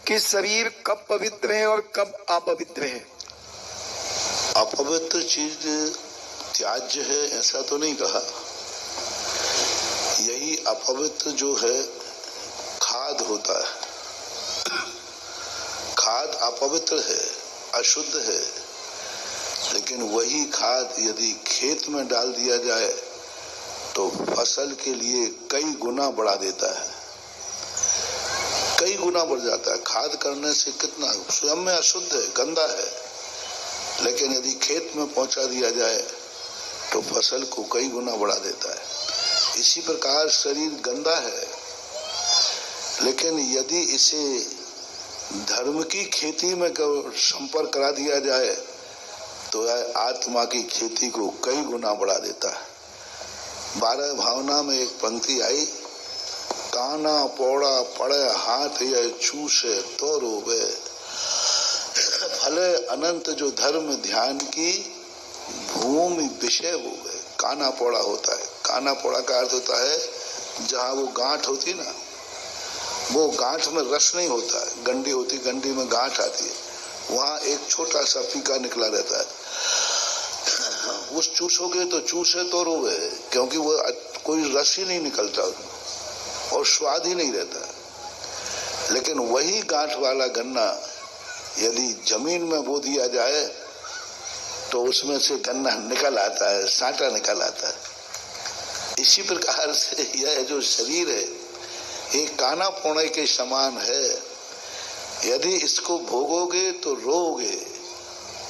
कि शरीर कब पवित्र है और कब अपवित्र है? अपवित्र चीज त्याज्य है ऐसा तो नहीं कहा। यही अपवित्र जो है खाद होता है। खाद अपवित्र है, अशुद्ध है, लेकिन वही खाद यदि खेत में डाल दिया जाए तो फसल के लिए कई गुना बढ़ा देता है, कई गुना बढ़ जाता है। खाद करने से कितना स्वयं में अशुद्ध है, गंदा है, लेकिन यदि खेत में पहुंचा दिया जाए तो फसल को कई गुना बढ़ा देता है। इसी प्रकार शरीर गंदा है, लेकिन यदि इसे धर्म की खेती में संपर्क करा दिया जाए तो यह आत्मा की खेती को कई गुना बढ़ा देता है। 12 भावना में एक पंक्ति आई, काना पौड़ा पड़े हाथ या चूसे तो रोवे, फले अनंत जो धर्म ध्यान की भूमि विषय होवे। काना पौड़ा होता है, काना पौड़ा का अर्थ होता है जहाँ वो गांठ होती ना, वो गांठ में रस नहीं होता है, गंडी होती, गंडी में गांठ आती है, वहाँ एक छोटा सा फीका निकला रहता है। उस चूसोगे तो चूसे तो रोवे, क्योंकि वो कोई रस ही नहीं निकलता और स्वाद ही नहीं रहता। लेकिन वही गांठ वाला गन्ना यदि जमीन में बो दिया जाए तो उसमें से गन्ना निकल आता है, साटा निकल आता है। इसी प्रकार से यह जो शरीर है ये काना पौड़े के समान है। यदि इसको भोगोगे तो रोओगे,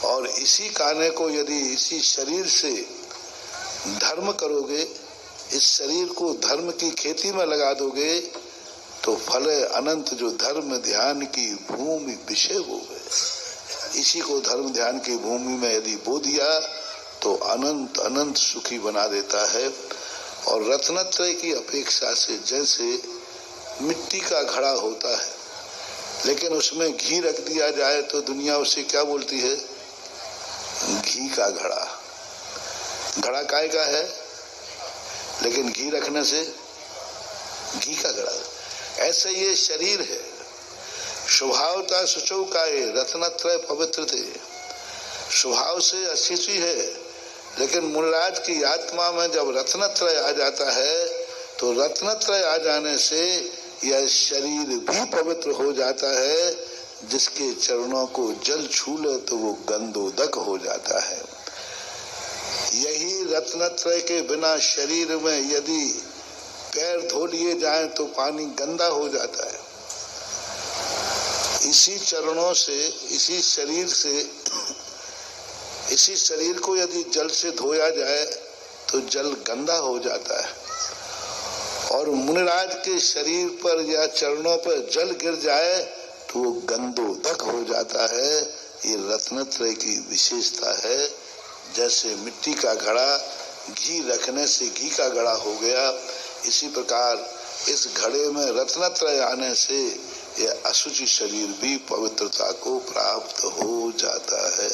और इसी काने को यदि इसी शरीर से धर्म करोगे, इस शरीर को धर्म की खेती में लगा दोगे तो फले अनंत जो धर्म ध्यान की भूमि विषय होवे। इसी को धर्म ध्यान की भूमि में यदि बो दिया तो अनंत अनंत सुखी बना देता है। और रत्नत्रय की अपेक्षा से जैसे मिट्टी का घड़ा होता है, लेकिन उसमें घी रख दिया जाए तो दुनिया उसे क्या बोलती है? घी का घड़ा। घड़ा काय का है, लेकिन घी रखने से घी का घड़ा। ऐसे ये शरीर है, स्वभावता सुचौ काये रत्नत्रय पवित्र थे। स्वभाव से अशुचि है, लेकिन मूलराज की आत्मा में जब रत्नत्रय आ जाता है तो रत्नत्रय आ जाने से यह शरीर भी पवित्र हो जाता है। जिसके चरणों को जल छू ले तो वो गंधोदक हो जाता है। यही रत्नत्रय के बिना शरीर में यदि पैर धो लिए जाएं तो पानी गंदा हो जाता है। इसी चरणों से, इसी शरीर से, इसी शरीर को यदि जल से धोया जाए तो जल गंदा हो जाता है। और मुनिराज के शरीर पर या चरणों पर जल गिर जाए तो वो गंधोदक हो जाता है। ये रत्नत्रय की विशेषता है। जैसे मिट्टी का घड़ा घी रखने से घी का घड़ा हो गया, इसी प्रकार इस घड़े में रत्नत्रय आने से यह अशुचि शरीर भी पवित्रता को प्राप्त हो जाता है।